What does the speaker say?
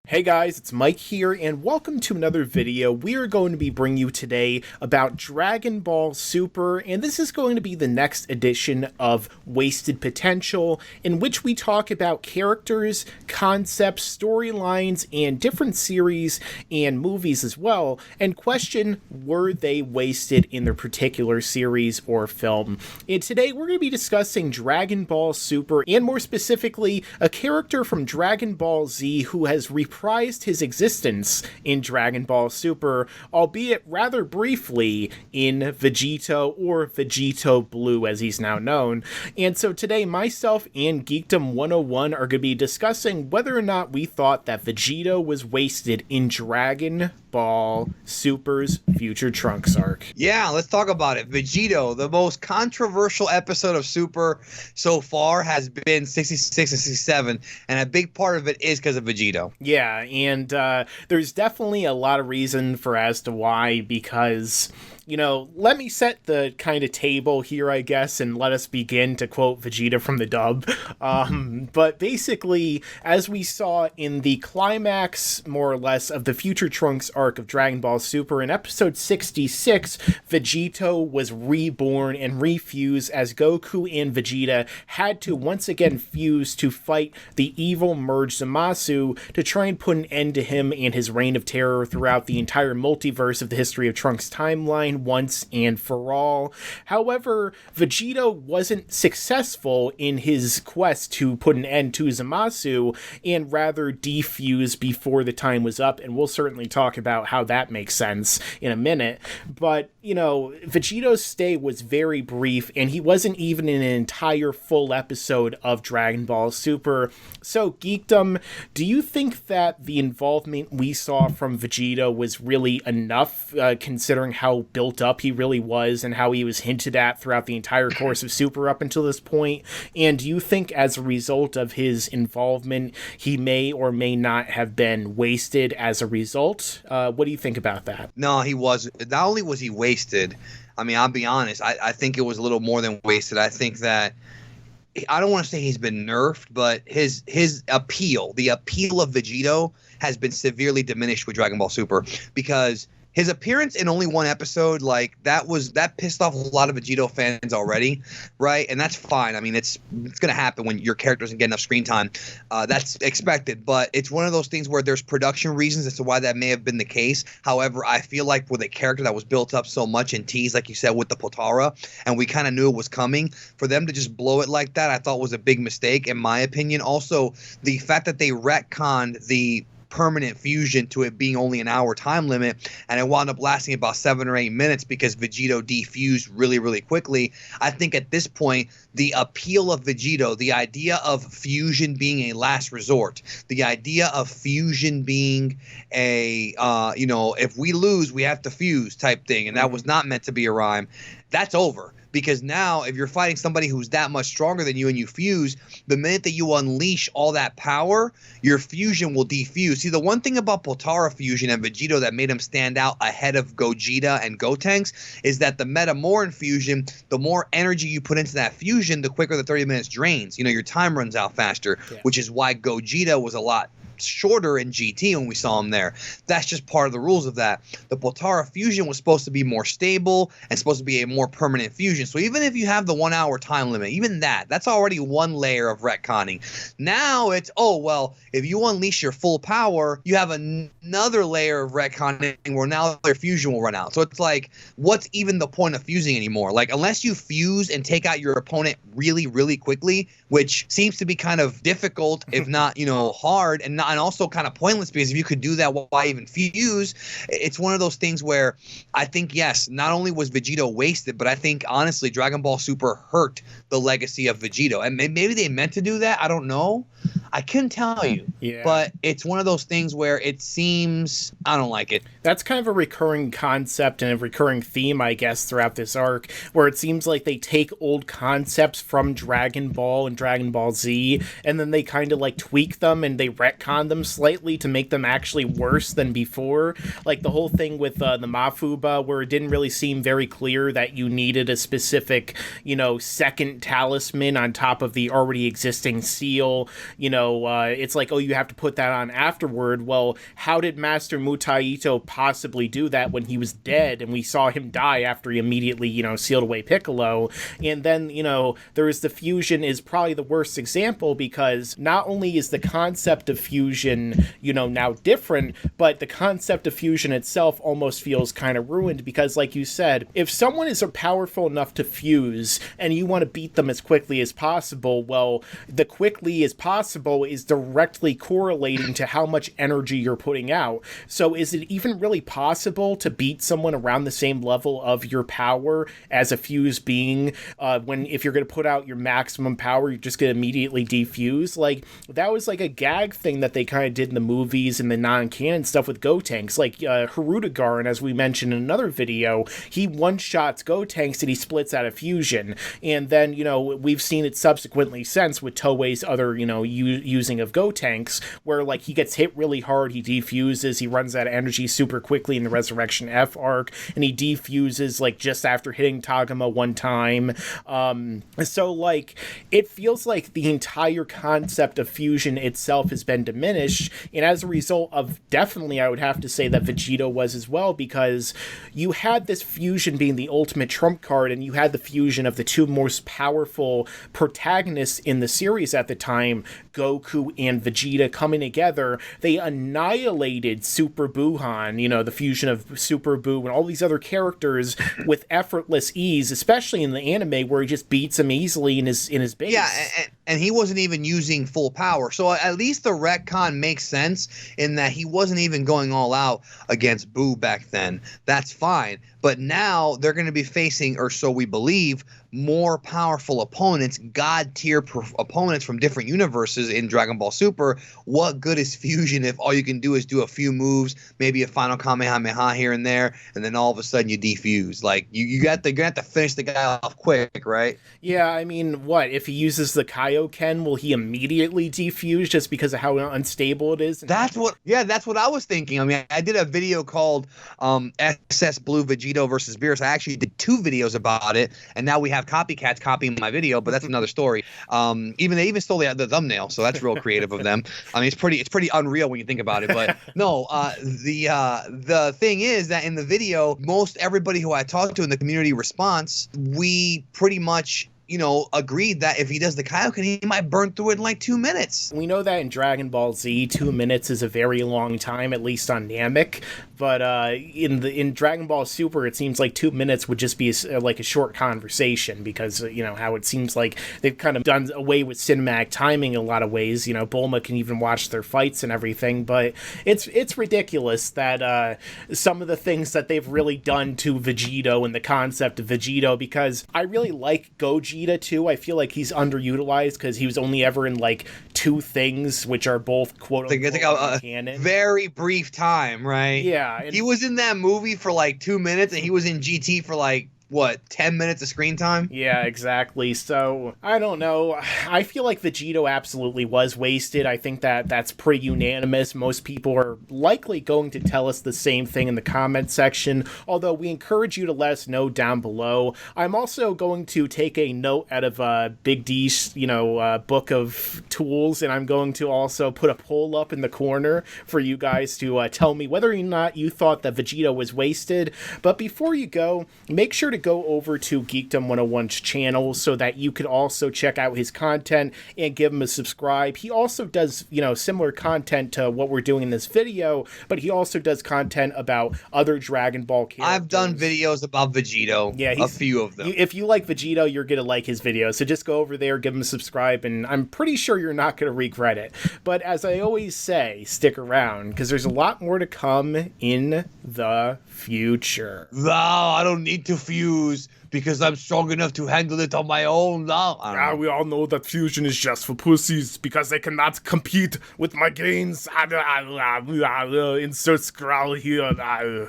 Hey guys, it's Mike here, and welcome to another video. We are going to be bringing you today about Dragon Ball Super, and this is going to be the next edition of Wasted Potential, in which we talk about characters, concepts, storylines, and different series and movies as well, and question, were they wasted in their particular series or film? And today we're going to be discussing Dragon Ball Super, and more specifically, a character from Dragon Ball Z who has reprised his existence in Dragon Ball Super, albeit rather briefly in Vegito, or Vegito Blue as he's now known. And so today, myself and Geekdom101 are going to be discussing whether or not we thought that Vegito was wasted in Dragon Ball Super's Future Trunks arc. Yeah, let's talk about it. Vegito, the most controversial episode of Super so far has been 66 and 67, and a big part of it is because of Vegito. Yeah, and there's definitely a lot of reason for as to why, because, you know, let me set the kind of table here, I guess, and let us begin, to quote Vegeta from the dub. But basically, as we saw in the climax, more or less, of the Future Trunks arc of Dragon Ball Super, in episode 66, Vegito was reborn and refused as Goku and Vegeta had to once again fuse to fight the evil merged Zamasu to try and put an end to him and his reign of terror throughout the entire multiverse of the history of Trunks timeline once and for all. However, Vegito wasn't successful in his quest to put an end to Zamasu, and rather defuse before the time was up, and we'll certainly talk about how that makes sense in a minute. But, you know, Vegito's stay was very brief, and he wasn't even in an entire full episode of Dragon Ball Super. So, Geekdom, do you think that the involvement we saw from Vegito was really enough, considering how built up he really was and how he was hinted at throughout the entire course of Super up until this point? And do you think as a result of his involvement, he may or may not have been wasted as a result? What do you think about that? No, he wasn't. Not only was he wasted, I mean, I'll be honest, I think it was a little more than wasted. I think that, I don't want to say he's been nerfed, but his appeal, the appeal of Vegito, has been severely diminished with Dragon Ball Super, because his appearance in only one episode, like, that pissed off a lot of Vegito fans already, right? And that's fine. I mean, it's going to happen when your character doesn't get enough screen time. That's expected, but it's one of those things where there's production reasons as to why that may have been the case. However, I feel like with a character that was built up so much and teased, like you said, with the potara, and we kind of knew it was coming, for them to just blow it like that, I thought was a big mistake, in my opinion. Also, the fact that they retconned the permanent fusion to it being only an hour time limit, and it wound up lasting about 7 or 8 minutes because Vegito defused really, really quickly. I think at this point, the appeal of Vegito, the idea of fusion being a last resort, the idea of fusion being a, if we lose, we have to fuse type thing, and that was not meant to be a rhyme, that's over. Because now, if you're fighting somebody who's that much stronger than you and you fuse, the minute that you unleash all that power, your fusion will defuse. See, the one thing about Potara fusion and Vegito that made him stand out ahead of Gogeta and Gotenks is that the Metamoran fusion, the more energy you put into that fusion, the quicker the 30 minutes drains. You know, your time runs out faster, which is why Gogeta was a lot shorter in GT when we saw him there. That's just part of the rules of that. The Potara fusion was supposed to be more stable and supposed to be a more permanent fusion. So even if you have the 1 hour time limit, even that's already one layer of retconning. Now it's, oh, well, if you unleash your full power, you have another layer of retconning where now their fusion will run out. So it's like, what's even the point of fusing anymore? Like, unless you fuse and take out your opponent really, really quickly, which seems to be kind of difficult, if not, hard, and also kind of pointless, because if you could do that, why even fuse? It's one of those things where I think, yes, not only was Vegito wasted, but I think, honestly, Dragon Ball Super hurt the legacy of Vegito. And maybe they meant to do that. I don't know. I couldn't tell you. Yeah. But it's one of those things where it seems, I don't like it. That's kind of a recurring concept and a recurring theme, I guess, throughout this arc, where it seems like they take old concepts from Dragon Ball and Dragon Ball Z, and then they kind of like tweak them and they retcon them slightly to make them actually worse than before. Like the whole thing with the Mafuba, where it didn't really seem very clear that you needed a specific, second talisman on top of the already existing seal, it's like, oh, you have to put that on afterward. Well, how did Master Mutaito possibly do that when he was dead and we saw him die after he immediately, sealed away Piccolo? And then, there is the fusion is probably the worst example, because not only is the concept of fusion, now different, but the concept of fusion itself almost feels kind of ruined, because like you said, if someone is powerful enough to fuse and you want to beat them as quickly as possible, well, the quickly as possible is directly correlating to how much energy you're putting out. So is it even really possible to beat someone around the same level of your power as a fused being, when if you're going to put out your maximum power, you're just going to immediately defuse? Like, that was like a gag thing that they kind of did in the movies and the non-canon stuff with Gotenks. Like, Hirudegarn, as we mentioned in another video, he one-shots Gotenks and he splits out of fusion. And then, we've seen it subsequently since with Toei's other, using of Gotenks, where, like, he gets hit really hard, he defuses, he runs out of energy super quickly in the Resurrection F arc, and he defuses, like, just after hitting Tagoma one time. So, like, it feels like the entire concept of fusion itself has been diminished, and as a result of, definitely, I would have to say that Vegito was as well, because you had this fusion being the ultimate trump card, and you had the fusion of the two most powerful protagonists in the series at the time, Goku and Vegeta, coming together. They annihilated Super Buhan, the fusion of Super Buu and all these other characters with effortless ease, especially in the anime where he just beats him easily in his base. Yeah, and he wasn't even using full power. So at least the retcon makes sense in that he wasn't even going all out against Buu back then. That's fine. But now they're going to be facing, or so we believe, more powerful opponents, god-tier opponents from different universes in Dragon Ball Super. What good is fusion if all you can do is do a few moves, maybe a final Kamehameha here and there, and then all of a sudden you defuse? Like, you're going to have to finish the guy off quick, right? Yeah, I mean, what? If he uses the Kaioken, will he immediately defuse just because of how unstable it is? That's what I was thinking. I mean, I did a video called SS Blue Vegito versus Beerus. I actually did 2 videos about it, and now we have copycats copying my video, but that's another story. They even stole the thumbnail, so that's real creative of them. I mean, it's pretty unreal when you think about it. But no, the thing is that in the video, most everybody who I talked to in the community response, we pretty much agreed that if he does the Kaioken, he might burn through it in like 2 minutes. We know that in Dragon Ball Z, 2 minutes is a very long time, at least on Namek. But in Dragon Ball Super, it seems like 2 minutes would just be like a short conversation, because how it seems like they've kind of done away with cinematic timing in a lot of ways. Bulma can even watch their fights and everything. But it's ridiculous that some of the things that they've really done to Vegito and the concept of Vegito, because I really like Gogeta too. I feel like he's underutilized because he was only ever in like 2 things, which are both quote unquote canon. Very brief time, right? Yeah. He was in that movie for like 2 minutes, and he was in GT for like, 10 minutes of screen time? Yeah, exactly. So, I don't know. I feel like Vegito absolutely was wasted. I think that's pretty unanimous. Most people are likely going to tell us the same thing in the comment section, although we encourage you to let us know down below. I'm also going to take a note out of Big D's, book of tools, and I'm going to also put a poll up in the corner for you guys to tell me whether or not you thought that Vegito was wasted. But before you go, make sure to go over to Geekdom101's channel so that you could also check out his content and give him a subscribe. He also does, similar content to what we're doing in this video, but he also does content about other Dragon Ball characters. I've done videos about Vegito. Yeah, a few of them. If you like Vegito, you're going to like his videos. So just go over there, give him a subscribe, and I'm pretty sure you're not going to regret it. But as I always say, stick around, because there's a lot more to come in the future. No, I don't need to fuse because I'm strong enough to handle it on my own. We all know that fusion is just for pussies because they cannot compete with my gains. Insert scroll here.